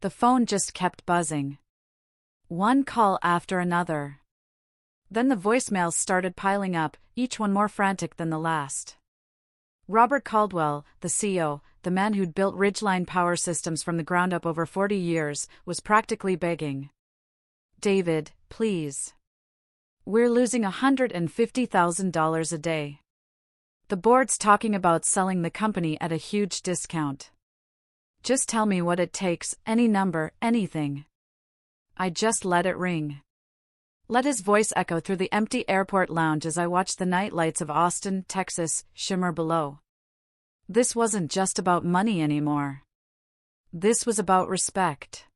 The phone just kept buzzing. One call after another. Then the voicemails started piling up, each one more frantic than the last. Robert Caldwell, the CEO, the man who'd built Ridgeline Power Systems from the ground up over 40 years, was practically begging. "David, please. We're losing $150,000 a day. The board's talking about selling the company at a huge discount. Just tell me what it takes, any number, anything." I just let it ring. Let his voice echo through the empty airport lounge as I watched the night lights of Austin, Texas, shimmer below. This wasn't just about money anymore. This was about respect.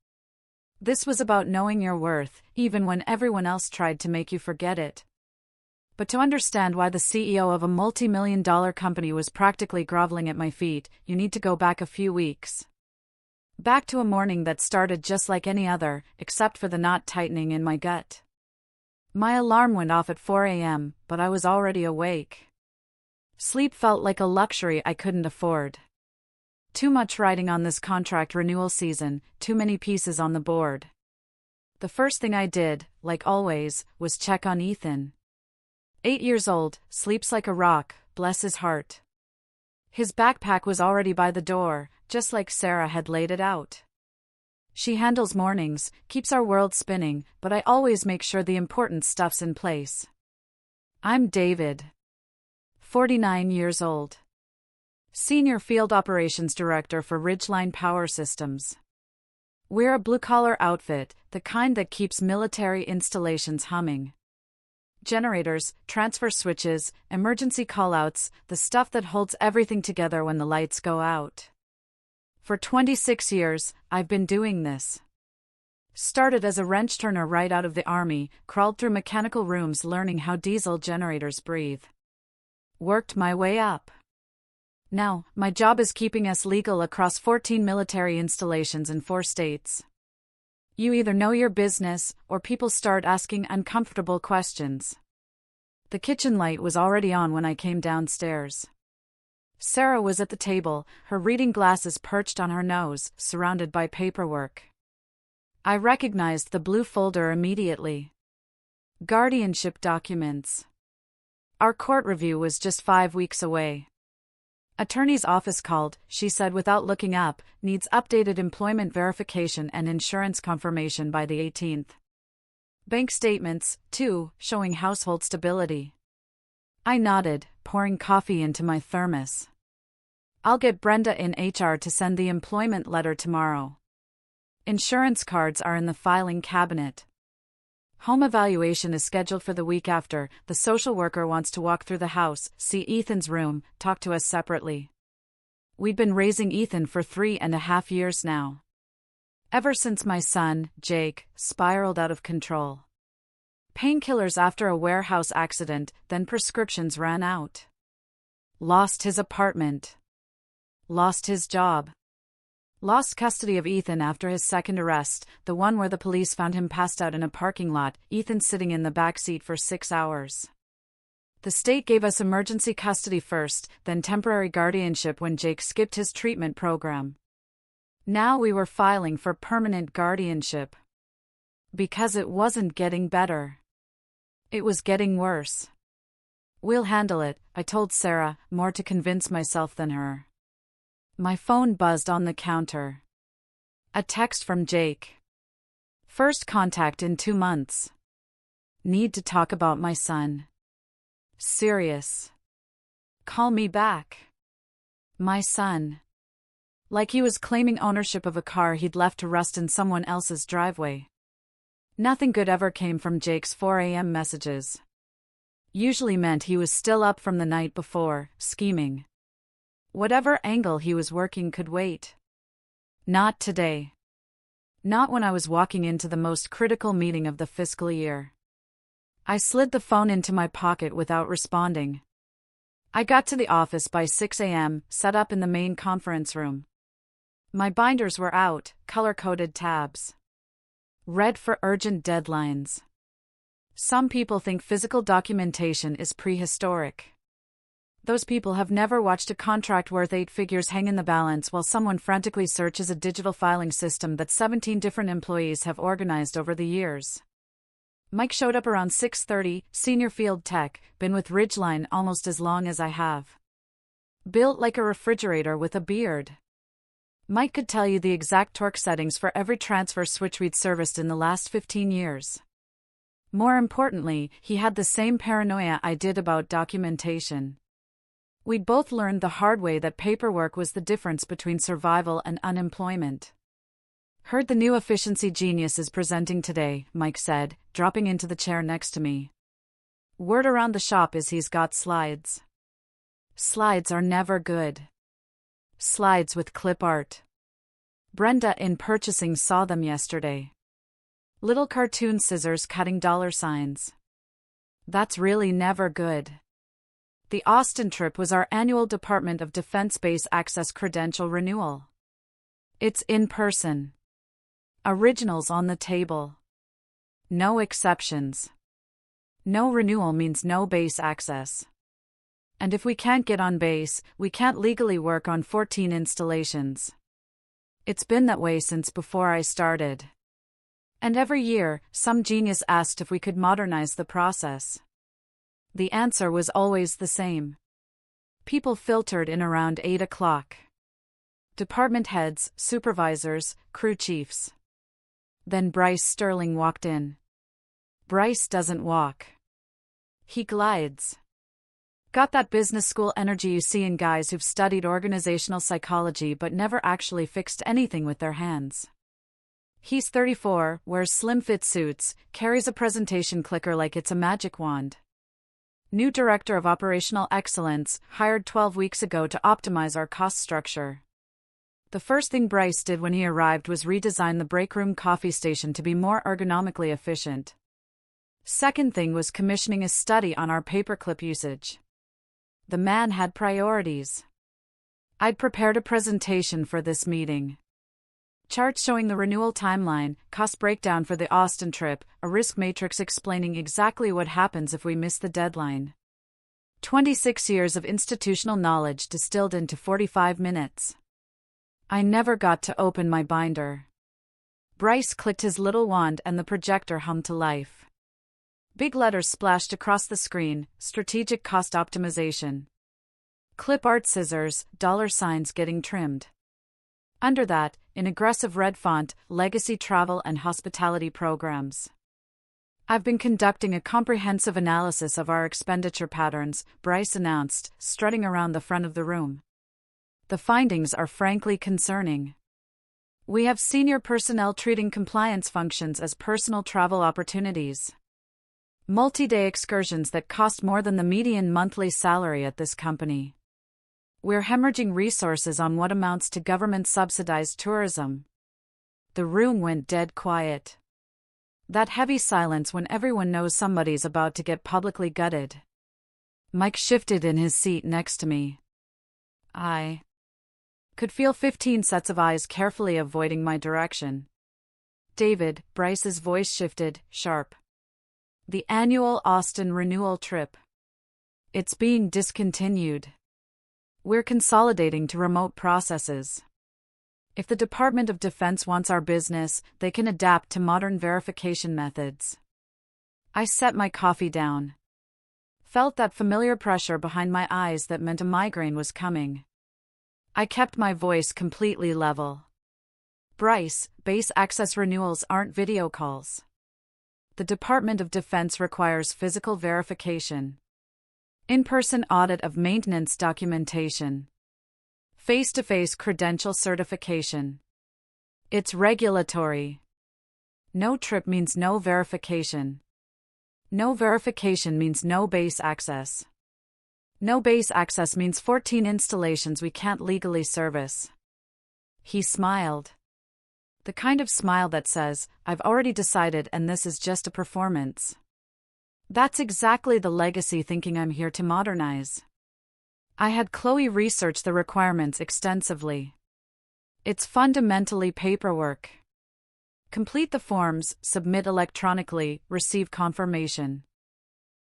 This was about knowing your worth, even when everyone else tried to make you forget it. But to understand why the CEO of a multi-million-dollar company was practically groveling at my feet, you need to go back a few weeks. Back to a morning that started just like any other, except for the knot tightening in my gut. My alarm went off at 4 a.m., but I was already awake. Sleep felt like a luxury I couldn't afford. Too much riding on this contract renewal season, too many pieces on the board. The first thing I did, like always, was check on Ethan. 8 years old, sleeps like a rock, bless his heart. His backpack was already by the door, just like Sarah had laid it out. She handles mornings, keeps our world spinning, but I always make sure the important stuff's in place. I'm David. 49 years old. Senior Field Operations Director for Ridgeline Power Systems. We're a blue-collar outfit, the kind that keeps military installations humming. Generators, transfer switches, emergency callouts, the stuff that holds everything together when the lights go out. For 26 years, I've been doing this. Started as a wrench turner right out of the Army, crawled through mechanical rooms learning how diesel generators breathe. Worked my way up. Now, my job is keeping us legal across 14 military installations in 4 states. You either know your business, or people start asking uncomfortable questions. The kitchen light was already on when I came downstairs. Sarah was at the table, her reading glasses perched on her nose, surrounded by paperwork. I recognized the blue folder immediately. Guardianship documents. Our court review was just 5 weeks away. Attorney's office called, she said without looking up, needs updated employment verification and insurance confirmation by the 18th. Bank statements, too, showing household stability. I nodded, pouring coffee into my thermos. I'll get Brenda in HR to send the employment letter tomorrow. Insurance cards are in the filing cabinet. Home evaluation is scheduled for the week after. The social worker wants to walk through the house, see Ethan's room, talk to us separately. We've been raising Ethan for 3.5 years now. Ever since my son, Jake, spiraled out of control. Painkillers after a warehouse accident, then prescriptions ran out. Lost his apartment. Lost his job. Lost custody of Ethan after his second arrest, the one where the police found him passed out in a parking lot, Ethan sitting in the back seat for 6 hours. The state gave us emergency custody first, then temporary guardianship when Jake skipped his treatment program. Now we were filing for permanent guardianship. Because it wasn't getting better. It was getting worse. We'll handle it, I told Sarah, more to convince myself than her. My phone buzzed on the counter. A text from Jake. First contact in 2 months. Need to talk about my son. Serious. Call me back. My son. Like he was claiming ownership of a car he'd left to rust in someone else's driveway. Nothing good ever came from Jake's 4 a.m. messages. Usually meant he was still up from the night before, scheming. Whatever angle he was working could wait. Not today. Not when I was walking into the most critical meeting of the fiscal year. I slid the phone into my pocket without responding. I got to the office by 6 a.m., set up in the main conference room. My binders were out, color-coded tabs. Red for urgent deadlines. Some people think physical documentation is prehistoric. Those people have never watched a contract worth 8 figures hang in the balance while someone frantically searches a digital filing system that 17 different employees have organized over the years. Mike showed up around 6:30, senior field tech, been with Ridgeline almost as long as I have. Built like a refrigerator with a beard. Mike could tell you the exact torque settings for every transfer switch we'd serviced in the last 15 years. More importantly, he had the same paranoia I did about documentation. We'd both learned the hard way that paperwork was the difference between survival and unemployment. Heard the new efficiency genius is presenting today, Mike said, dropping into the chair next to me. Word around the shop is he's got slides. Slides are never good. Slides with clip art. Brenda in purchasing saw them yesterday. Little cartoon scissors cutting dollar signs. That's really never good. The Austin trip was our annual Department of Defense Base Access credential renewal. It's in person. Originals on the table. No exceptions. No renewal means no base access. And if we can't get on base, we can't legally work on 14 installations. It's been that way since before I started. And every year, some genius asked if we could modernize the process. The answer was always the same. People filtered in around 8 o'clock. Department heads, supervisors, crew chiefs. Then Bryce Sterling walked in. Bryce doesn't walk. He glides. Got that business school energy you see in guys who've studied organizational psychology but never actually fixed anything with their hands. He's 34, wears slim-fit suits, carries a presentation clicker like it's a magic wand. New Director of Operational Excellence, hired 12 weeks ago to optimize our cost structure. The first thing Bryce did when he arrived was redesign the break room coffee station to be more ergonomically efficient. Second thing was commissioning a study on our paperclip usage. The man had priorities. I'd prepared a presentation for this meeting. Charts showing the renewal timeline, cost breakdown for the Austin trip, a risk matrix explaining exactly what happens if we miss the deadline. 26 years of institutional knowledge distilled into 45 minutes. I never got to open my binder. Bryce clicked his little wand and the projector hummed to life. Big letters splashed across the screen, strategic cost optimization. Clip art scissors, dollar signs getting trimmed. Under that, in aggressive red font, legacy travel and hospitality programs. I've been conducting a comprehensive analysis of our expenditure patterns, Bryce announced, strutting around the front of the room. The findings are frankly concerning. We have senior personnel treating compliance functions as personal travel opportunities. Multi-day excursions that cost more than the median monthly salary at this company. We're hemorrhaging resources on what amounts to government-subsidized tourism. The room went dead quiet. That heavy silence when everyone knows somebody's about to get publicly gutted. Mike shifted in his seat next to me. I could feel 15 sets of eyes carefully avoiding my direction. David, Bryce's voice shifted, sharp. The annual Austin renewal trip. It's being discontinued. We're consolidating to remote processes. If the Department of Defense wants our business, they can adapt to modern verification methods. I set my coffee down. Felt that familiar pressure behind my eyes that meant a migraine was coming. I kept my voice completely level. Bryce, base access renewals aren't video calls. The Department of Defense requires physical verification. In-person audit of maintenance documentation. Face-to-face credential certification. It's regulatory. No trip means no verification. No verification means no base access. No base access means 14 installations we can't legally service. He smiled. The kind of smile that says, I've already decided and this is just a performance. That's exactly the legacy thinking I'm here to modernize. I had Chloe research the requirements extensively. It's fundamentally paperwork. Complete the forms, submit electronically, receive confirmation.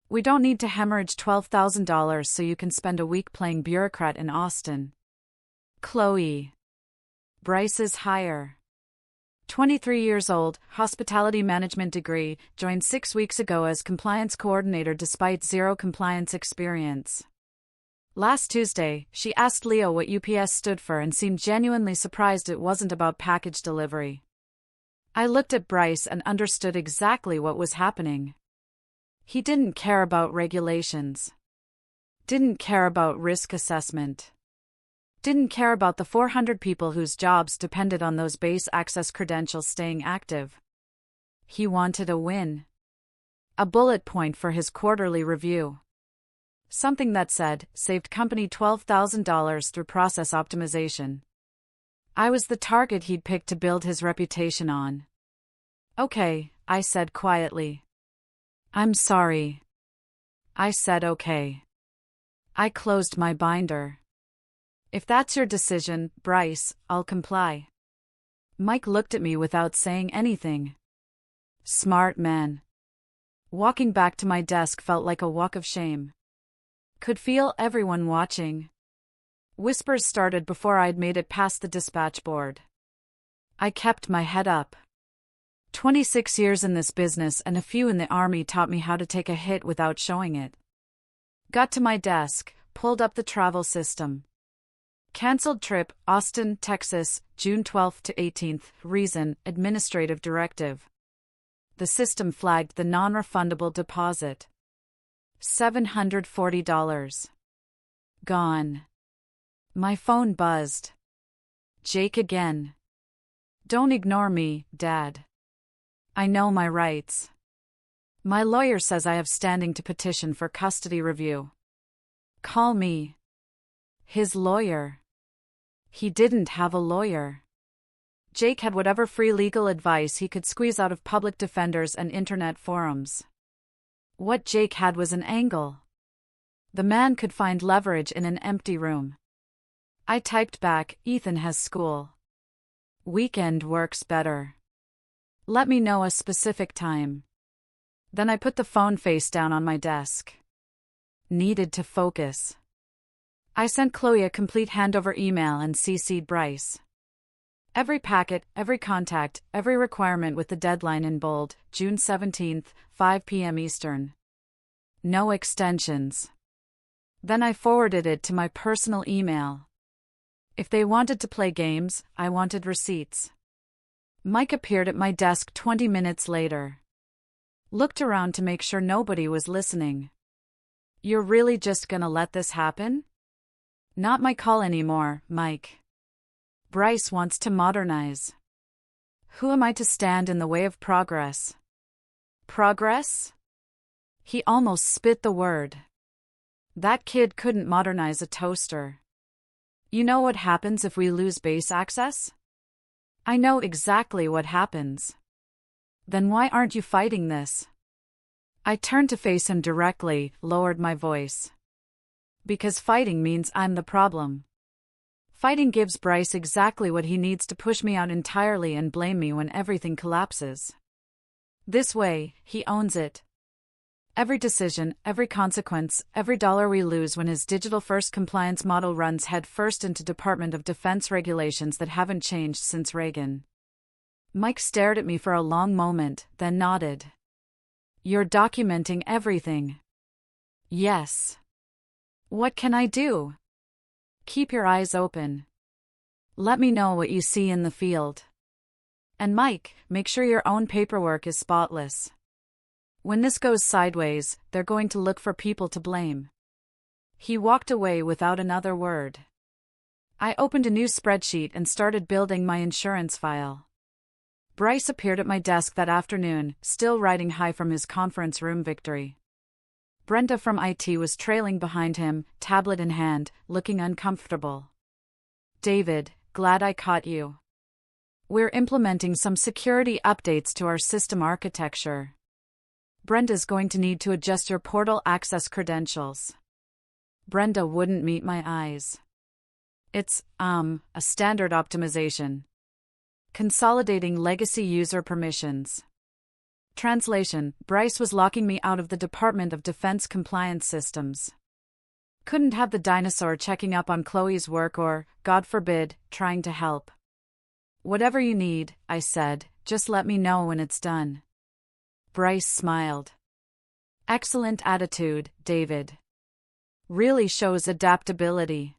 We don't need to hemorrhage $12,000 so you can spend a week playing bureaucrat in Austin. Chloe. Bryce's hire. 23 years old, hospitality management degree, joined 6 weeks ago as compliance coordinator despite zero compliance experience. Last Tuesday, she asked Leo what UPS stood for and seemed genuinely surprised it wasn't about package delivery. I looked at Bryce and understood exactly what was happening. He didn't care about regulations. Didn't care about risk assessment. Didn't care about the 400 people whose jobs depended on those base access credentials staying active. He wanted a win. A bullet point for his quarterly review. Something that said, saved company $12,000 through process optimization. I was the target he'd picked to build his reputation on. Okay, I said quietly. I'm sorry. I said okay. I closed my binder. If that's your decision, Bryce, I'll comply. Mike looked at me without saying anything. Smart man. Walking back to my desk felt like a walk of shame. Could feel everyone watching. Whispers started before I'd made it past the dispatch board. I kept my head up. 26 years in this business and a few in the Army taught me how to take a hit without showing it. Got to my desk, pulled up the travel system. Cancelled trip, Austin, Texas, June 12 to 18th, reason, administrative directive. The system flagged the non-refundable deposit. $740. Gone. My phone buzzed. Jake again. Don't ignore me, Dad. I know my rights. My lawyer says I have standing to petition for custody review. Call me. His lawyer. He didn't have a lawyer. Jake had whatever free legal advice he could squeeze out of public defenders and internet forums. What Jake had was an angle. The man could find leverage in an empty room. I typed back, Ethan has school. Weekend works better. Let me know a specific time. Then I put the phone face down on my desk. Needed to focus. I sent Chloe a complete handover email and CC'd Bryce. Every packet, every contact, every requirement with the deadline in bold, June 17th, 5 p.m. Eastern. No extensions. Then I forwarded it to my personal email. If they wanted to play games, I wanted receipts. Mike appeared at my desk 20 minutes later. Looked around to make sure nobody was listening. You're really just gonna let this happen? Not my call anymore, Mike. Bryce wants to modernize. Who am I to stand in the way of progress? Progress? He almost spit the word. That kid couldn't modernize a toaster. You know what happens if we lose base access? I know exactly what happens. Then why aren't you fighting this? I turned to face him directly, lowered my voice. Because fighting means I'm the problem. Fighting gives Bryce exactly what he needs to push me out entirely and blame me when everything collapses. This way, he owns it. Every decision, every consequence, every dollar we lose when his digital-first compliance model runs head-first into Department of Defense regulations that haven't changed since Reagan. Mike stared at me for a long moment, then nodded. You're documenting everything. Yes. What can I do? Keep your eyes open. Let me know what you see in the field. And Mike, make sure your own paperwork is spotless. When this goes sideways, they're going to look for people to blame. He walked away without another word. I opened a new spreadsheet and started building my insurance file. Bryce appeared at my desk that afternoon, still riding high from his conference room victory. Brenda from IT was trailing behind him, tablet in hand, looking uncomfortable. David, glad I caught you. We're implementing some security updates to our system architecture. Brenda's going to need to adjust your portal access credentials. Brenda wouldn't meet my eyes. It's, a standard optimization. Consolidating legacy user permissions. Translation: Bryce was locking me out of the Department of Defense compliance systems. Couldn't have the dinosaur checking up on Chloe's work or, God forbid, trying to help. Whatever you need, I said, just let me know when it's done. Bryce smiled. Excellent attitude, David. Really shows adaptability.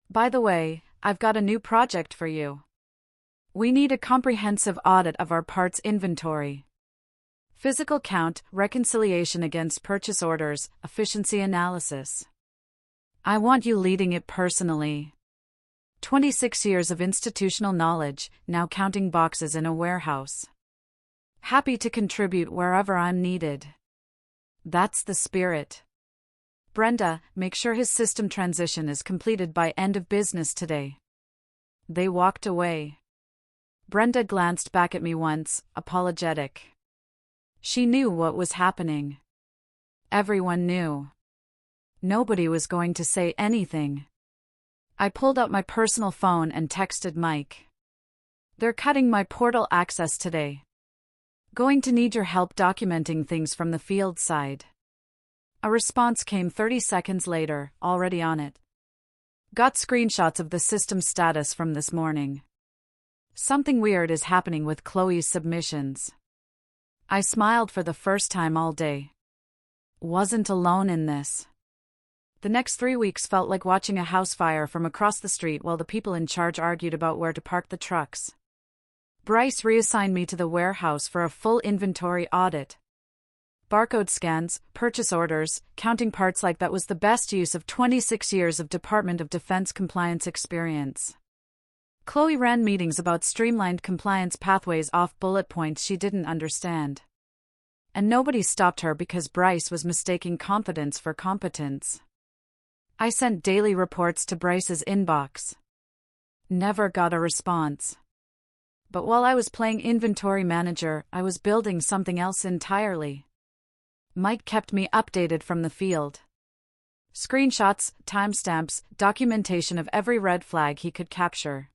By the way, I've got a new project for you. We need a comprehensive audit of our parts inventory. Physical count, reconciliation against purchase orders, efficiency analysis. I want you leading it personally. 26 years of institutional knowledge, now counting boxes in a warehouse. Happy to contribute wherever I'm needed. That's the spirit. Brenda, make sure his system transition is completed by end of business today. They walked away. Brenda glanced back at me once, apologetic. She knew what was happening. Everyone knew. Nobody was going to say anything. I pulled out my personal phone and texted Mike. They're cutting my portal access today. Going to need your help documenting things from the field side. A response came 30 seconds later, already on it. Got screenshots of the system status from this morning. Something weird is happening with Chloe's submissions. I smiled for the first time all day. Wasn't alone in this. The next 3 weeks felt like watching a house fire from across the street while the people in charge argued about where to park the trucks. Bryce reassigned me to the warehouse for a full inventory audit. Barcode scans, purchase orders, counting parts like that was the best use of 26 years of Department of Defense compliance experience. Chloe ran meetings about streamlined compliance pathways off bullet points she didn't understand. And nobody stopped her because Bryce was mistaking confidence for competence. I sent daily reports to Bryce's inbox. Never got a response. But while I was playing inventory manager, I was building something else entirely. Mike kept me updated from the field. Screenshots, timestamps, documentation of every red flag he could capture.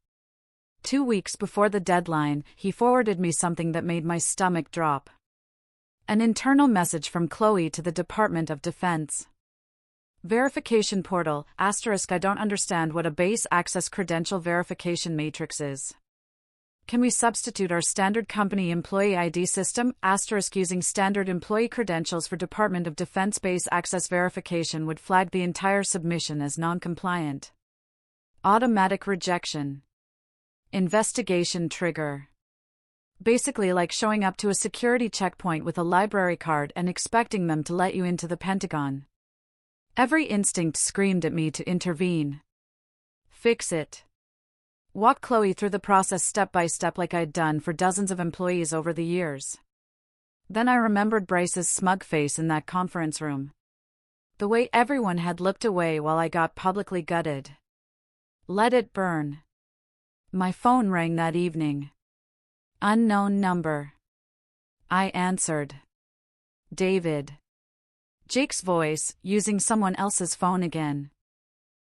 2 weeks before the deadline, he forwarded me something that made my stomach drop. An internal message from Chloe to the Department of Defense. Verification portal, *, I don't understand what a base access credential verification matrix is. Can we substitute our standard company employee ID system, * using standard employee credentials for Department of Defense base access verification would flag the entire submission as non-compliant. Automatic rejection. Investigation trigger. Basically like showing up to a security checkpoint with a library card and expecting them to let you into the Pentagon. Every instinct screamed at me to intervene. Fix it. Walk Chloe through the process step by step like I'd done for dozens of employees over the years. Then I remembered Bryce's smug face in that conference room. The way everyone had looked away while I got publicly gutted. Let it burn. My phone rang that evening. Unknown number. I answered. David. Jake's voice, using someone else's phone again.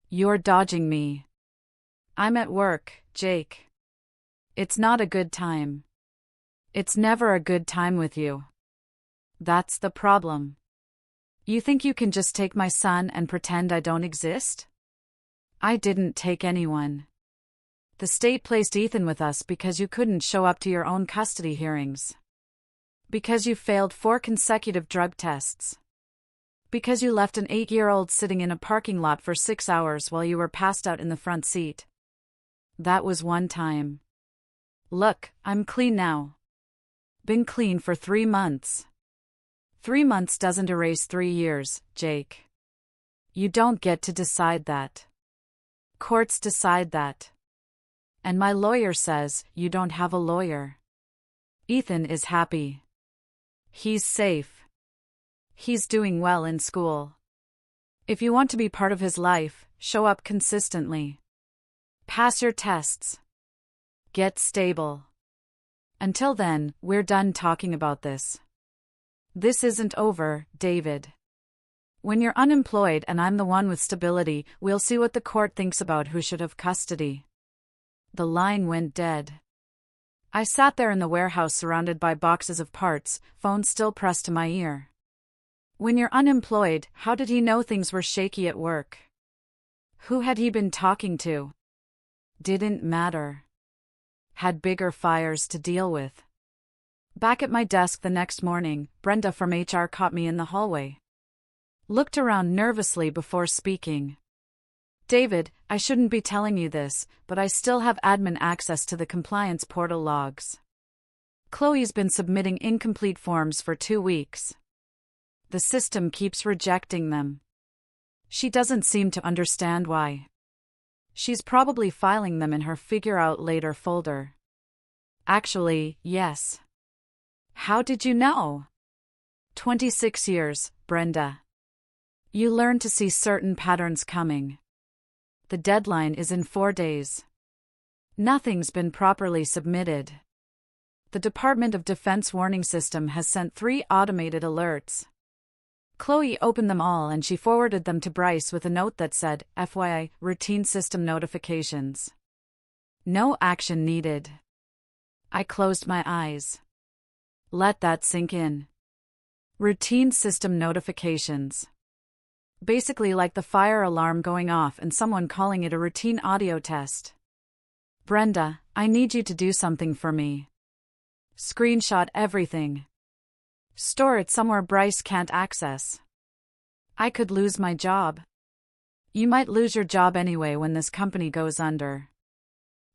You're dodging me. I'm at work, Jake. It's not a good time. It's never a good time with you. That's the problem. You think you can just take my son and pretend I don't exist? I didn't take anyone. The state placed Ethan with us because you couldn't show up to your own custody hearings. Because you failed 4 consecutive drug tests. Because you left an 8-year-old sitting in a parking lot for 6 hours while you were passed out in the front seat. That was one time. Look, I'm clean now. Been clean for 3 months. 3 months doesn't erase 3 years, Jake. You don't get to decide that. Courts decide that. And my lawyer says you don't have a lawyer. Ethan is happy. He's safe. He's doing well in school. If you want to be part of his life, show up consistently. Pass your tests. Get stable. Until then, we're done talking about this. This isn't over, David. When you're unemployed and I'm the one with stability, we'll see what the court thinks about who should have custody. The line went dead. I sat there in the warehouse surrounded by boxes of parts, phone still pressed to my ear. When you're unemployed, how did he know things were shaky at work? Who had he been talking to? Didn't matter. Had bigger fires to deal with. Back at my desk the next morning, Brenda from HR caught me in the hallway. Looked around nervously before speaking. David, I shouldn't be telling you this, but I still have admin access to the compliance portal logs. Chloe's been submitting incomplete forms for 2 weeks. The system keeps rejecting them. She doesn't seem to understand why. She's probably filing them in her figure out later folder. Actually, yes. How did you know? 26 years, Brenda. You learn to see certain patterns coming. The deadline is in 4 days. Nothing's been properly submitted. The Department of Defense warning system has sent 3 automated alerts. Chloe opened them all and she forwarded them to Bryce with a note that said, FYI, routine system notifications. No action needed. I closed my eyes. Let that sink in. Routine system notifications. Basically like the fire alarm going off and someone calling it a routine audio test. Brenda, I need you to do something for me. Screenshot everything. Store it somewhere Bryce can't access. I could lose my job. You might lose your job anyway when this company goes under.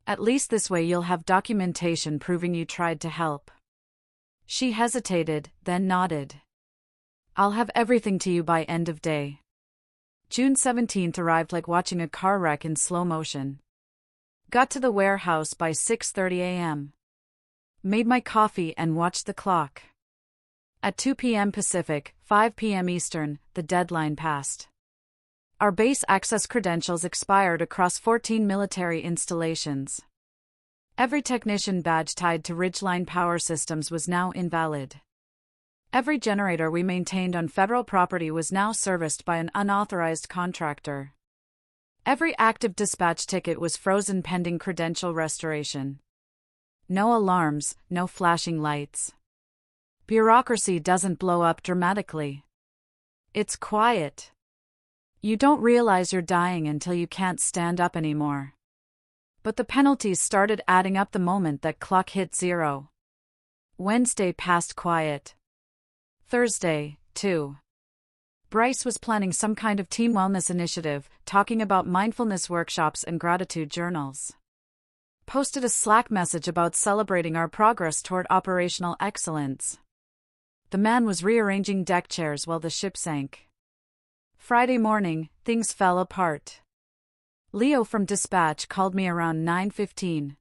At least this way you'll have documentation proving you tried to help. She hesitated, then nodded. I'll have everything to you by end of day. June 17th arrived like watching a car wreck in slow motion. Got to the warehouse by 6:30 a.m. Made my coffee and watched the clock. At 2 p.m. Pacific, 5 p.m. Eastern, the deadline passed. Our base access credentials expired across 14 military installations. Every technician badge tied to Ridgeline Power Systems was now invalid. Every generator we maintained on federal property was now serviced by an unauthorized contractor. Every active dispatch ticket was frozen pending credential restoration. No alarms, no flashing lights. Bureaucracy doesn't blow up dramatically. It's quiet. You don't realize you're dying until you can't stand up anymore. But the penalties started adding up the moment that clock hit 0. Wednesday passed quiet. Thursday, too. Bryce was planning some kind of team wellness initiative, talking about mindfulness workshops and gratitude journals. Posted a Slack message about celebrating our progress toward operational excellence. The man was rearranging deck chairs while the ship sank. Friday morning, things fell apart. Leo from dispatch called me around 9:15.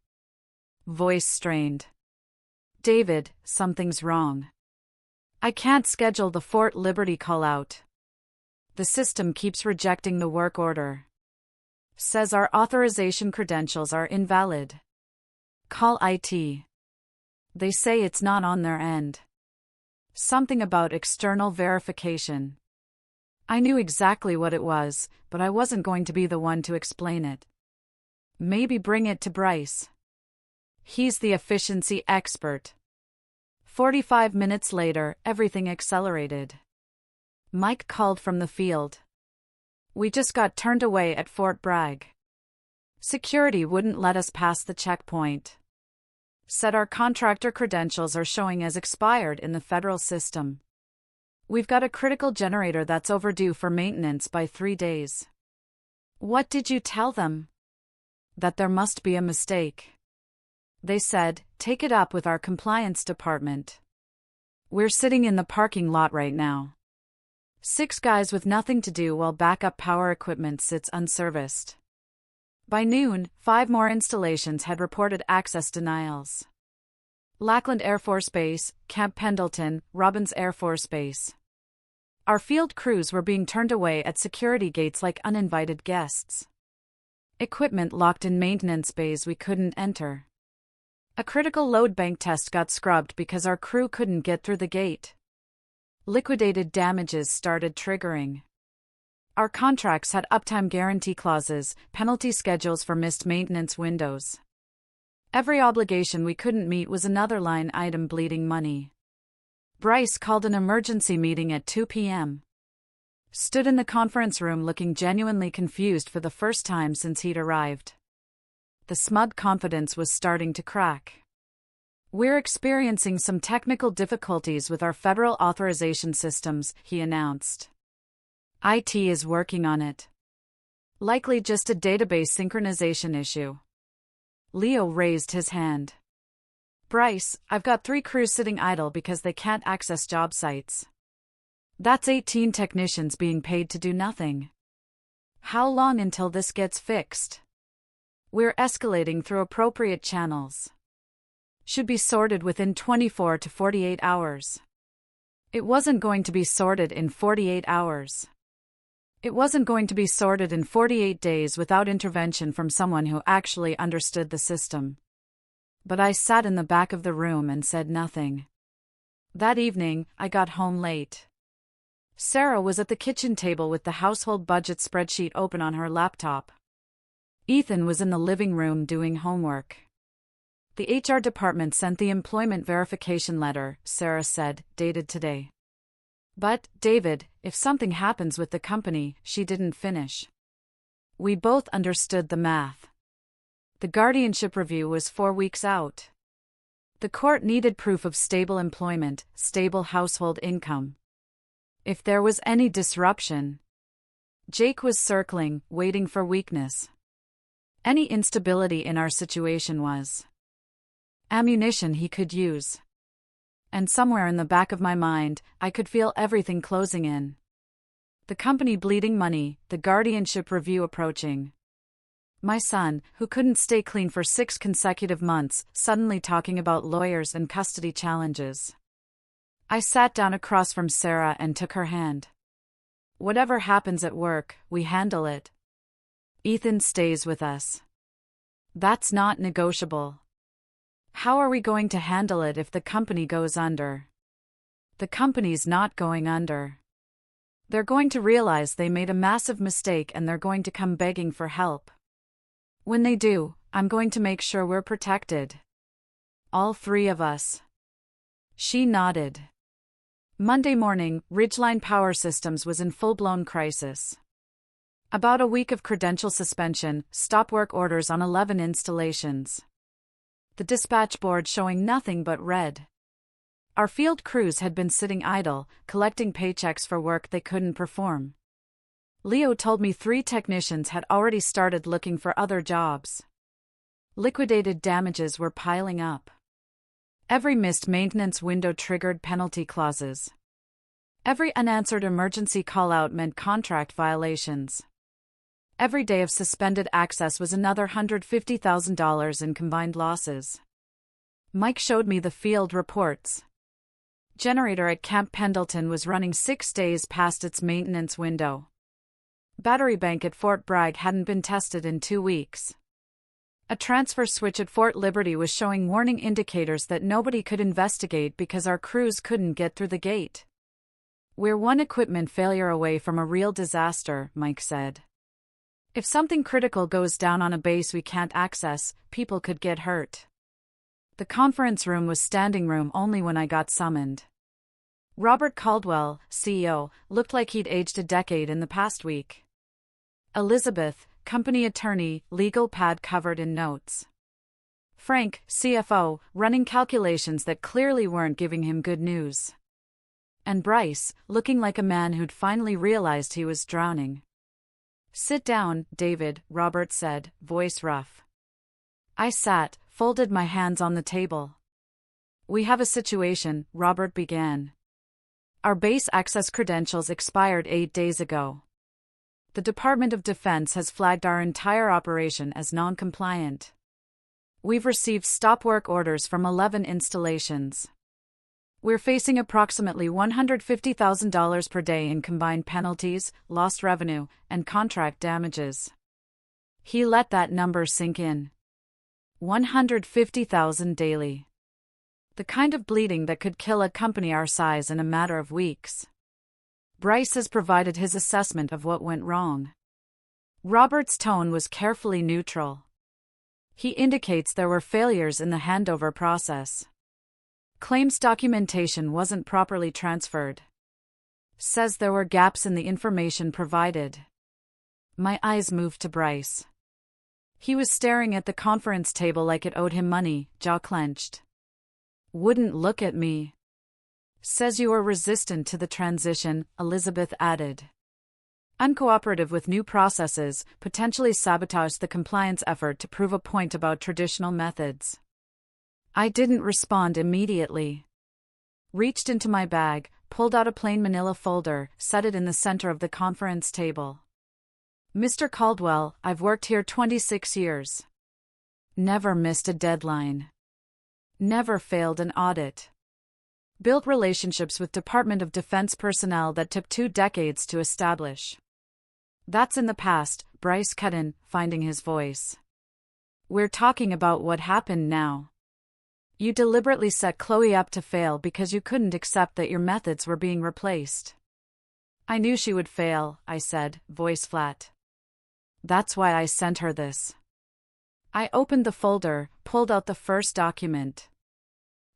Voice strained. David, something's wrong. I can't schedule the Fort Liberty call-out. The system keeps rejecting the work order. Says our authorization credentials are invalid. Call IT. They say it's not on their end. Something about external verification. I knew exactly what it was, but I wasn't going to be the one to explain it. Maybe bring it to Bryce. He's the efficiency expert. 45 minutes later, everything accelerated. Mike called from the field. We just got turned away at Fort Bragg. Security wouldn't let us pass the checkpoint. Said our contractor credentials are showing as expired in the federal system. We've got a critical generator that's overdue for maintenance by 3 days. What did you tell them? That there must be a mistake. They said, take it up with our compliance department. We're sitting in the parking lot right now. 6 guys with nothing to do while backup power equipment sits unserviced. By noon, 5 more installations had reported access denials. Lackland Air Force Base, Camp Pendleton, Robbins Air Force Base. Our field crews were being turned away at security gates like uninvited guests. Equipment locked in maintenance bays we couldn't enter. A critical load bank test got scrubbed because our crew couldn't get through the gate. Liquidated damages started triggering. Our contracts had uptime guarantee clauses, penalty schedules for missed maintenance windows. Every obligation we couldn't meet was another line item bleeding money. Bryce called an emergency meeting at 2 p.m. Stood in the conference room looking genuinely confused for the first time since he'd arrived. The smug confidence was starting to crack. "We're experiencing some technical difficulties with our federal authorization systems," he announced. "IT is working on it. Likely just a database synchronization issue." Leo raised his hand. "Bryce, I've got 3 crews sitting idle because they can't access job sites. That's 18 technicians being paid to do nothing. How long until this gets fixed? We're escalating through appropriate channels. Should be sorted within 24 to 48 hours. It wasn't going to be sorted in 48 hours. It wasn't going to be sorted in 48 days without intervention from someone who actually understood the system." But I sat in the back of the room and said nothing. That evening, I got home late. Sarah was at the kitchen table with the household budget spreadsheet open on her laptop. Ethan was in the living room doing homework. "The HR department sent the employment verification letter," Sarah said, "dated today. But, David, if something happens with the company," she didn't finish. We both understood the math. The guardianship review was 4 weeks out. The court needed proof of stable employment, stable household income. If there was any disruption, Jake was circling, waiting for weakness. Any instability in our situation was ammunition he could use. And somewhere in the back of my mind, I could feel everything closing in. The company bleeding money, the guardianship review approaching. My son, who couldn't stay clean for 6 consecutive months, suddenly talking about lawyers and custody challenges. I sat down across from Sarah and took her hand. "Whatever happens at work, we handle it. Ethan stays with us. That's not negotiable. How are we going to handle it if the company goes under?" The company's not going under. They're going to realize they made a massive mistake and they're going to come begging for help. When they do, I'm going to make sure we're protected. All 3 of us. She nodded. Monday morning, Ridgeline Power Systems was in full-blown crisis. About a week of credential suspension, stop work orders on 11 installations. The dispatch board showing nothing but red. Our field crews had been sitting idle, collecting paychecks for work they couldn't perform. Leo told me 3 technicians had already started looking for other jobs. Liquidated damages were piling up. Every missed maintenance window triggered penalty clauses. Every unanswered emergency call-out meant contract violations. Every day of suspended access was another $150,000 in combined losses. Mike showed me the field reports. Generator at Camp Pendleton was running 6 days past its maintenance window. Battery bank at Fort Bragg hadn't been tested in 2 weeks. A transfer switch at Fort Liberty was showing warning indicators that nobody could investigate because our crews couldn't get through the gate. "We're one equipment failure away from a real disaster," Mike said. "If something critical goes down on a base we can't access, people could get hurt." The conference room was standing room only when I got summoned. Robert Caldwell, CEO, looked like he'd aged a decade in the past week. Elizabeth, company attorney, legal pad covered in notes. Frank, CFO, running calculations that clearly weren't giving him good news. And Bryce, looking like a man who'd finally realized he was drowning. "Sit down, David," Robert said, voice rough. I sat, folded my hands on the table. "We have a situation," Robert began. "Our base access credentials expired 8 days ago. The Department of Defense has flagged our entire operation as non-compliant. We've received stop work orders from 11 installations. We're facing approximately $150,000 per day in combined penalties, lost revenue, and contract damages." He let that number sink in. 150,000 daily. The kind of bleeding that could kill a company our size in a matter of weeks. Bryce has provided his assessment of what went wrong. Robert's tone was carefully neutral. He indicates there were failures in the handover process. Claims documentation wasn't properly transferred. Says there were gaps in the information provided. My eyes moved to Bryce. He was staring at the conference table like it owed him money, jaw clenched. Wouldn't look at me. Says you were resistant to the transition, Elizabeth added. Uncooperative with new processes, potentially sabotaged the compliance effort to prove a point about traditional methods. I didn't respond immediately. Reached into my bag, pulled out a plain manila folder, set it in the center of the conference table. Mr. Caldwell, I've worked here 26 years. Never missed a deadline. Never failed an audit. Built relationships with Department of Defense personnel that took 2 decades to establish. That's in the past, Bryce cut in, finding his voice. We're talking about what happened now. You deliberately set Chloe up to fail because you couldn't accept that your methods were being replaced. I knew she would fail, I said, voice flat. That's why I sent her this. I opened the folder, pulled out the first document.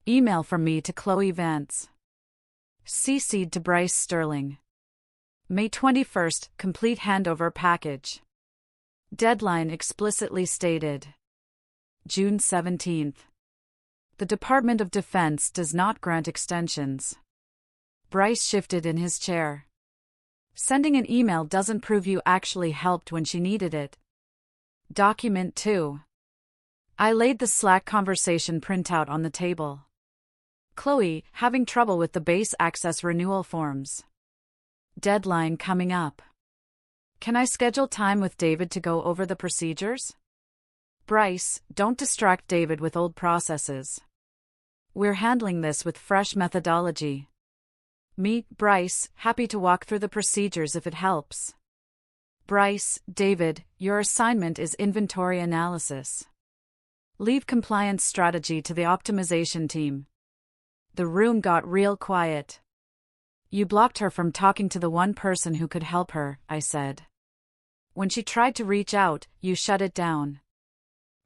Email from me to Chloe Vance. CC'd to Bryce Sterling. May 21st, complete handover package. Deadline explicitly stated. June 17th. The Department of Defense does not grant extensions. Bryce shifted in his chair. Sending an email doesn't prove you actually helped when she needed it. Document 2. I laid the Slack conversation printout on the table. Chloe, having trouble with the base access renewal forms. Deadline coming up. Can I schedule time with David to go over the procedures? Bryce, don't distract David with old processes. We're handling this with fresh methodology. Me, Bryce, happy to walk through the procedures if it helps. Bryce, David, your assignment is inventory analysis. Leave compliance strategy to the optimization team. The room got real quiet. You blocked her from talking to the one person who could help her, I said. When she tried to reach out, you shut it down.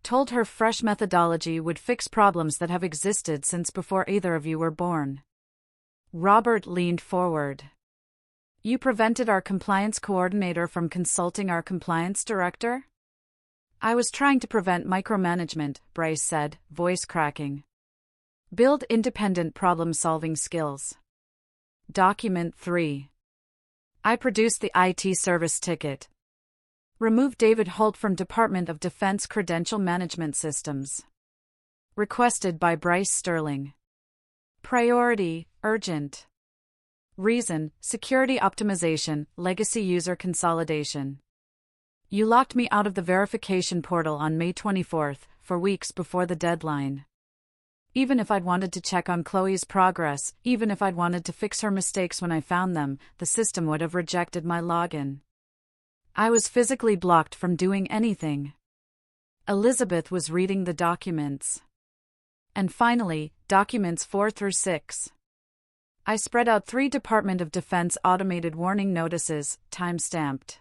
Told her fresh methodology would fix problems that have existed since before either of you were born. Robert leaned forward. You prevented our compliance coordinator from consulting our compliance director? I was trying to prevent micromanagement, Bryce said, voice cracking. Build independent problem-solving skills. Document 3. I produced the IT service ticket. Remove David Holt from Department of Defense Credential Management Systems. Requested by Bryce Sterling. Priority, urgent. Reason, security optimization, legacy user consolidation. You locked me out of the verification portal on May 24th, for weeks before the deadline. Even if I'd wanted to check on Chloe's progress, even if I'd wanted to fix her mistakes when I found them, the system would have rejected my login. I was physically blocked from doing anything. Elizabeth was reading the documents. And finally, documents 4 through 6. I spread out 3 Department of Defense automated warning notices, time-stamped.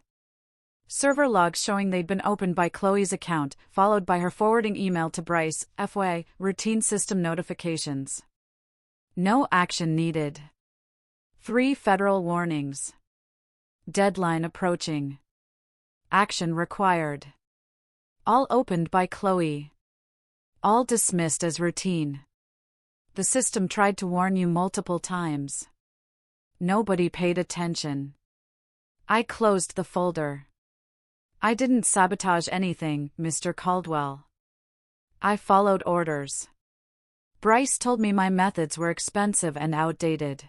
Server logs showing they'd been opened by Chloe's account, followed by her forwarding email to Bryce, FY, routine system notifications. No action needed. 3 federal warnings. Deadline approaching. Action required. All opened by Chloe. All dismissed as routine. The system tried to warn you multiple times. Nobody paid attention. I closed the folder. I didn't sabotage anything, Mr. Caldwell. I followed orders. Bryce told me my methods were expensive and outdated.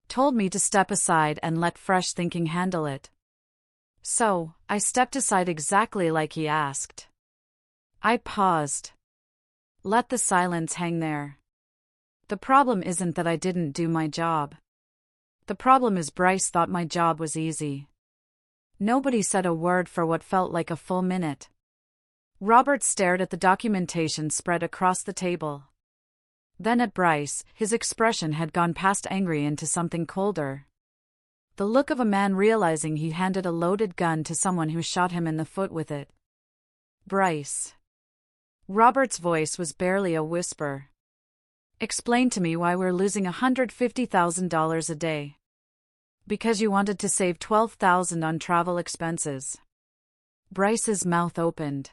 Told me to step aside and let fresh thinking handle it. So, I stepped aside exactly like he asked. I paused. Let the silence hang there. The problem isn't that I didn't do my job. The problem is Bryce thought my job was easy. Nobody said a word for what felt like a full minute. Robert stared at the documentation spread across the table. Then at Bryce, his expression had gone past angry into something colder. The look of a man realizing he handed a loaded gun to someone who shot him in the foot with it. Bryce. Robert's voice was barely a whisper. Explain to me why we're losing $150,000 a day. Because you wanted to save $12,000 on travel expenses. Bryce's mouth opened.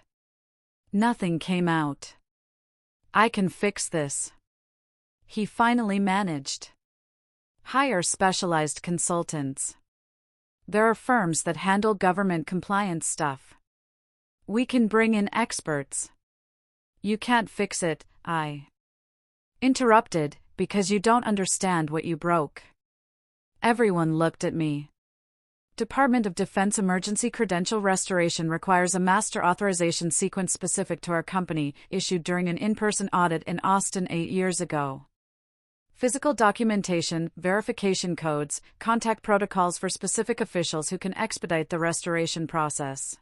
Nothing came out. I can fix this. He finally managed. Hire specialized consultants. There are firms that handle government compliance stuff. We can bring in experts. You can't fix it, I interrupted, because you don't understand what you broke. Everyone looked at me. Department of Defense Emergency Credential Restoration requires a master authorization sequence specific to our company, issued during an in-person audit in Austin 8 years ago. Physical documentation, verification codes, contact protocols for specific officials who can expedite the restoration process.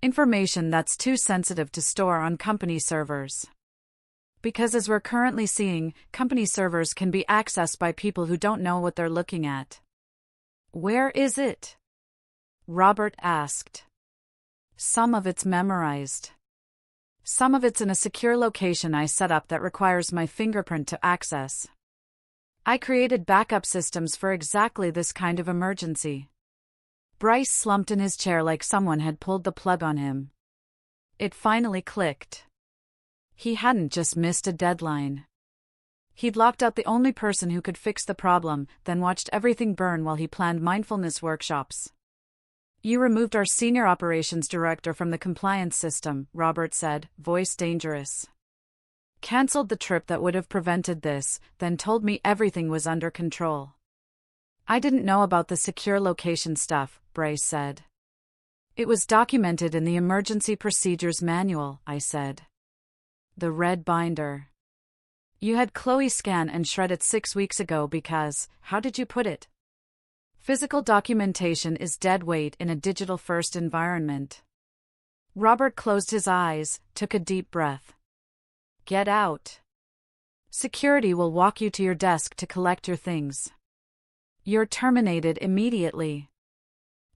Information that's too sensitive to store on company servers. Because as we're currently seeing, company servers can be accessed by people who don't know what they're looking at. Where is it? Robert asked. Some of it's memorized. Some of it's in a secure location I set up that requires my fingerprint to access. I created backup systems for exactly this kind of emergency. Bryce slumped in his chair like someone had pulled the plug on him. It finally clicked. He hadn't just missed a deadline. He'd locked out the only person who could fix the problem, then watched everything burn while he planned mindfulness workshops. You removed our senior operations director from the compliance system, Robert said, voice dangerous. Cancelled the trip that would have prevented this, then told me everything was under control. I didn't know about the secure location stuff, Bryce said. It was documented in the emergency procedures manual, I said. The red binder. You had Chloe scan and shred it 6 weeks ago because, how did you put it? Physical documentation is dead weight in a digital-first environment. Robert closed his eyes, took a deep breath. Get out. Security will walk you to your desk to collect your things. You're terminated immediately.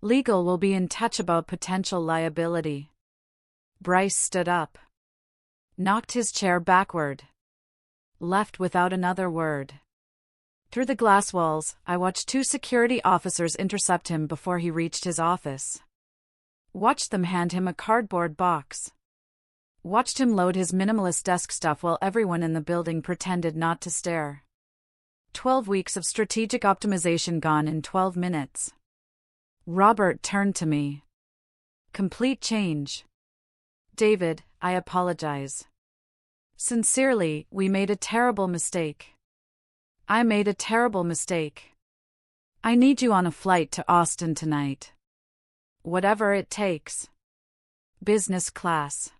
Legal will be in touch about potential liability. Bryce stood up. Knocked his chair backward. Left without another word. Through the glass walls, I watched 2 security officers intercept him before he reached his office. Watched them hand him a cardboard box. Watched him load his minimalist desk stuff while everyone in the building pretended not to stare. 12 weeks of strategic optimization gone in 12 minutes. Robert turned to me. Complete change. David, I apologize. Sincerely, we made a terrible mistake. I made a terrible mistake. I need you on a flight to Austin tonight. Whatever it takes. Business class.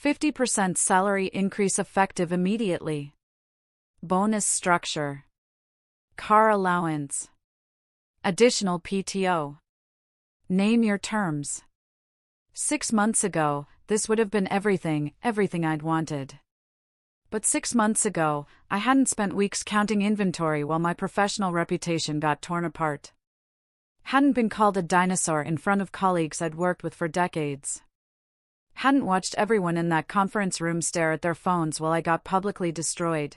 50% salary increase effective immediately. Bonus structure. Car allowance. Additional PTO. Name your terms. 6 months ago, this would have been everything I'd wanted. But 6 months ago, I hadn't spent weeks counting inventory while my professional reputation got torn apart. Hadn't been called a dinosaur in front of colleagues I'd worked with for decades. Hadn't watched everyone in that conference room stare at their phones while I got publicly destroyed.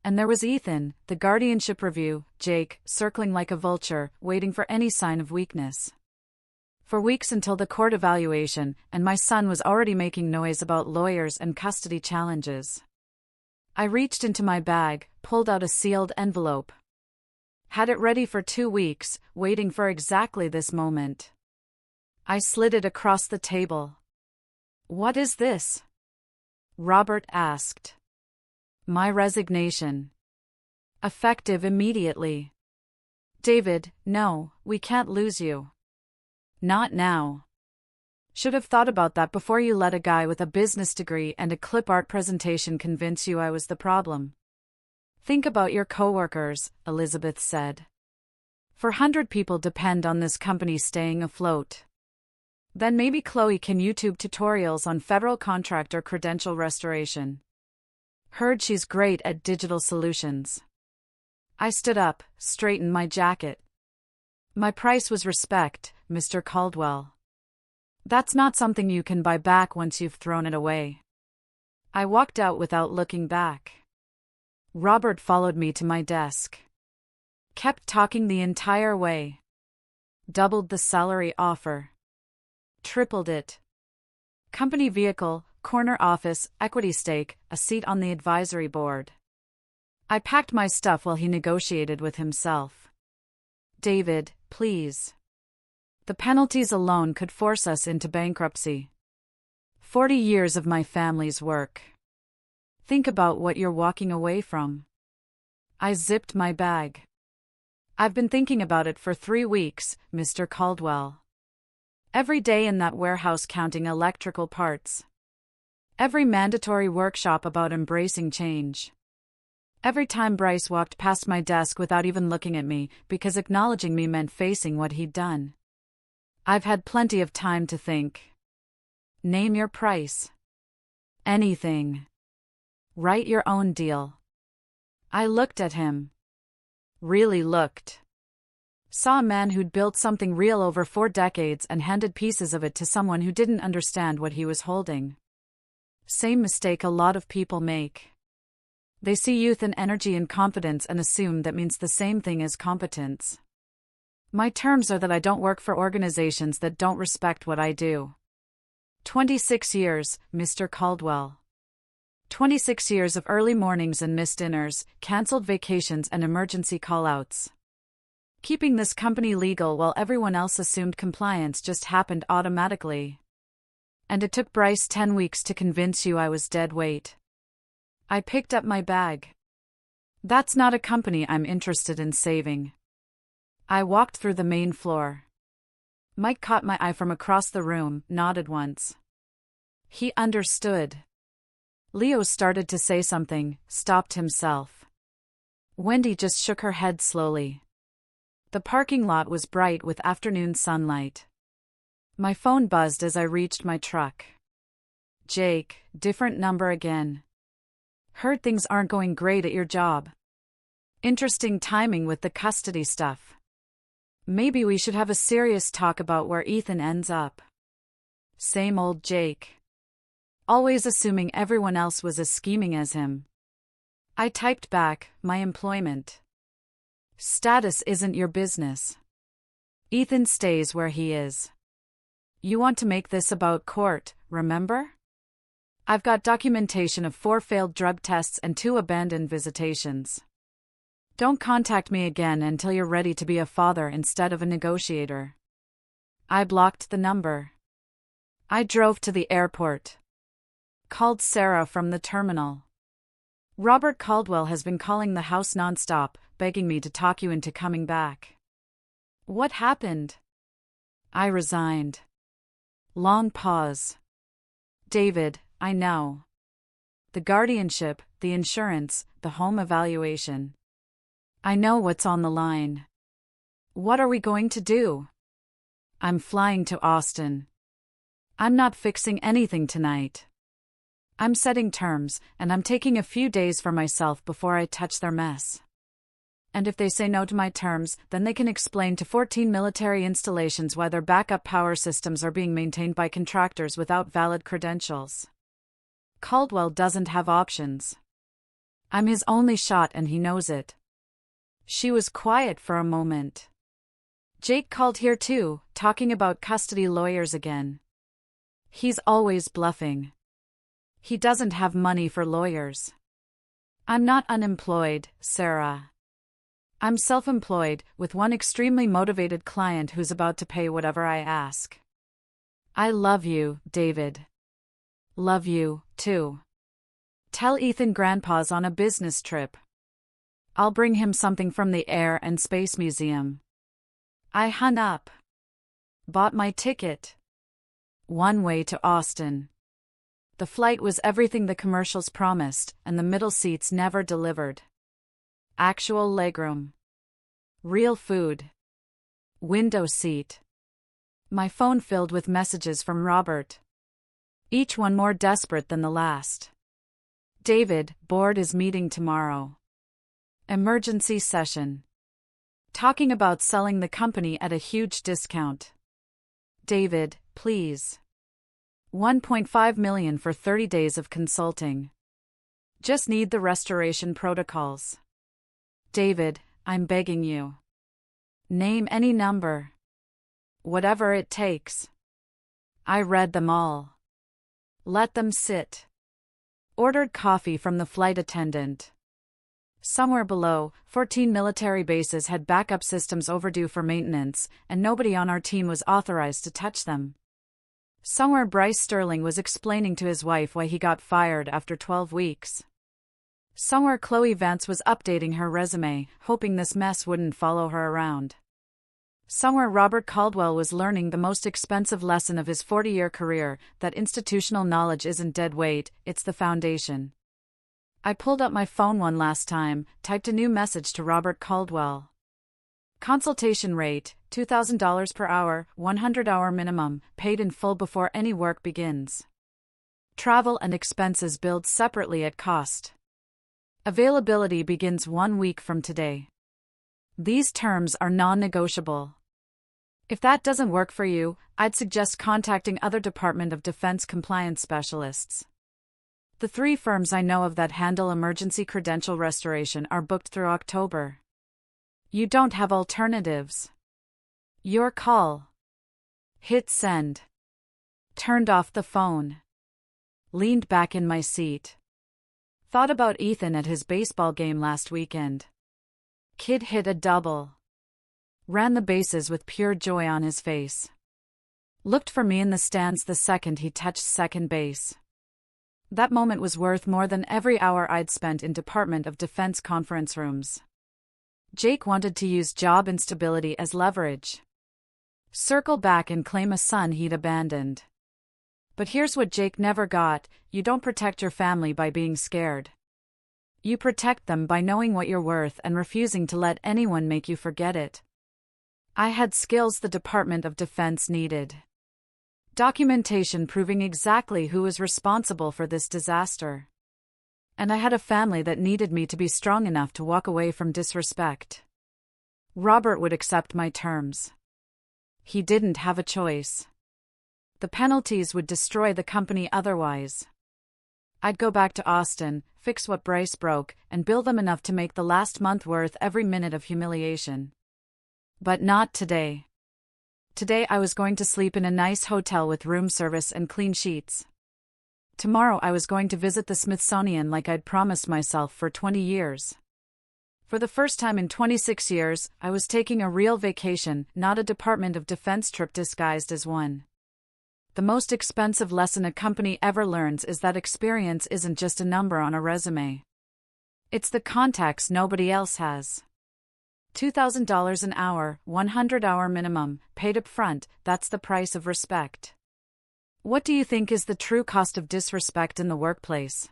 And there was Ethan, the guardianship review, Jake, circling like a vulture, waiting for any sign of weakness. For weeks until the court evaluation, and my son was already making noise about lawyers and custody challenges. I reached into my bag, pulled out a sealed envelope. Had it ready for 2 weeks, waiting for exactly this moment. I slid it across the table. What is this? Robert asked. My resignation. Effective immediately. David, no, we can't lose you. Not now. Should have thought about that before you let a guy with a business degree and a clip art presentation convince you I was the problem. Think about your coworkers, Elizabeth said. 400 people depend on this company staying afloat. Then maybe Chloe can YouTube tutorials on federal contractor credential restoration. Heard she's great at digital solutions. I stood up, straightened my jacket. My price was respect, Mr. Caldwell. That's not something you can buy back once you've thrown it away. I walked out without looking back. Robert followed me to my desk. Kept talking the entire way. Doubled the salary offer. Tripled it. Company vehicle, corner office, equity stake, a seat on the advisory board. I packed my stuff while he negotiated with himself. David, please. The penalties alone could force us into bankruptcy. 40 years of my family's work. Think about what you're walking away from. I zipped my bag. I've been thinking about it for 3 weeks, Mr. Caldwell. Every day in that warehouse counting electrical parts. Every mandatory workshop about embracing change. Every time Bryce walked past my desk without even looking at me, because acknowledging me meant facing what he'd done. I've had plenty of time to think. Name your price. Anything. Write your own deal. I looked at him. Really looked. Saw a man who'd built something real over 4 decades and handed pieces of it to someone who didn't understand what he was holding. Same mistake a lot of people make. They see youth and energy and confidence and assume that means the same thing as competence. My terms are that I don't work for organizations that don't respect what I do. 26 years, Mr. Caldwell. 26 years of early mornings and missed dinners, cancelled vacations and emergency call-outs. Keeping this company legal while everyone else assumed compliance just happened automatically. And it took Bryce 10 weeks to convince you I was dead weight. I picked up my bag. That's not a company I'm interested in saving. I walked through the main floor. Mike caught my eye from across the room, nodded once. He understood. Leo started to say something, stopped himself. Wendy just shook her head slowly. The parking lot was bright with afternoon sunlight. My phone buzzed as I reached my truck. Jake, different number again. Heard things aren't going great at your job. Interesting timing with the custody stuff. Maybe we should have a serious talk about where Ethan ends up. Same old Jake. Always assuming everyone else was as scheming as him. I typed back, my employment status isn't your business. Ethan stays where he is. You want to make this about court, remember? I've got documentation of 4 failed drug tests and 2 abandoned visitations. Don't contact me again until you're ready to be a father instead of a negotiator. I blocked the number. I drove to the airport. Called Sarah from the terminal. Robert Caldwell has been calling the house nonstop, begging me to talk you into coming back. What happened? I resigned. Long pause. David, I know. The guardianship, the insurance, the home evaluation. I know what's on the line. What are we going to do? I'm flying to Austin. I'm not fixing anything tonight. I'm setting terms, and I'm taking a few days for myself before I touch their mess. And if they say no to my terms, then they can explain to 14 military installations why their backup power systems are being maintained by contractors without valid credentials. Caldwell doesn't have options. I'm his only shot and he knows it. She was quiet for a moment. Jake called here too, talking about custody lawyers again. He's always bluffing. He doesn't have money for lawyers. I'm not unemployed, Sarah. I'm self-employed, with one extremely motivated client who's about to pay whatever I ask. I love you, David. Love you, too. Tell Ethan Grandpa's on a business trip. I'll bring him something from the Air and Space Museum. I hung up. Bought my ticket. One way to Austin. The flight was everything the commercials promised, and the middle seats never delivered. Actual legroom. Real food. Window seat. My phone filled with messages from Robert. Each one more desperate than the last. David, board is meeting tomorrow. Emergency session. Talking about selling the company at a huge discount. David, please. 1.5 million for 30 days of consulting. Just need the restoration protocols. David, I'm begging you. Name any number. Whatever it takes. I read them all. Let them sit. Ordered coffee from the flight attendant. Somewhere below, 14 military bases had backup systems overdue for maintenance, and nobody on our team was authorized to touch them. Somewhere Bryce Sterling was explaining to his wife why he got fired after 12 weeks. Somewhere Chloe Vance was updating her resume, hoping this mess wouldn't follow her around. Somewhere Robert Caldwell was learning the most expensive lesson of his 40-year career, that institutional knowledge isn't dead weight, it's the foundation. I pulled up my phone one last time, typed a new message to Robert Caldwell. Consultation rate, $2,000 per hour, 100-hour minimum, paid in full before any work begins. Travel and expenses billed separately at cost. Availability begins 1 week from today. These terms are non-negotiable. If that doesn't work for you, I'd suggest contacting other Department of Defense compliance specialists. The 3 firms I know of that handle emergency credential restoration are booked through October. You don't have alternatives. Your call. Hit send. Turned off the phone. Leaned back in my seat. Thought about Ethan at his baseball game last weekend. Kid hit a double. Ran the bases with pure joy on his face. Looked for me in the stands the second he touched second base. That moment was worth more than every hour I'd spent in Department of Defense conference rooms. Jake wanted to use job instability as leverage. Circle back and claim a son he'd abandoned. But here's what Jake never got: you don't protect your family by being scared. You protect them by knowing what you're worth and refusing to let anyone make you forget it. I had skills the Department of Defense needed. Documentation proving exactly who was responsible for this disaster. And I had a family that needed me to be strong enough to walk away from disrespect. Robert would accept my terms. He didn't have a choice. The penalties would destroy the company otherwise. I'd go back to Austin, fix what Bryce broke, and bill them enough to make the last month worth every minute of humiliation. But not today. Today I was going to sleep in a nice hotel with room service and clean sheets. Tomorrow I was going to visit the Smithsonian like I'd promised myself for 20 years. For the first time in 26 years, I was taking a real vacation, not a Department of Defense trip disguised as one. The most expensive lesson a company ever learns is that experience isn't just a number on a resume. It's the contacts nobody else has. $2,000 an hour, 100-hour minimum, paid up front, that's the price of respect. What do you think is the true cost of disrespect in the workplace?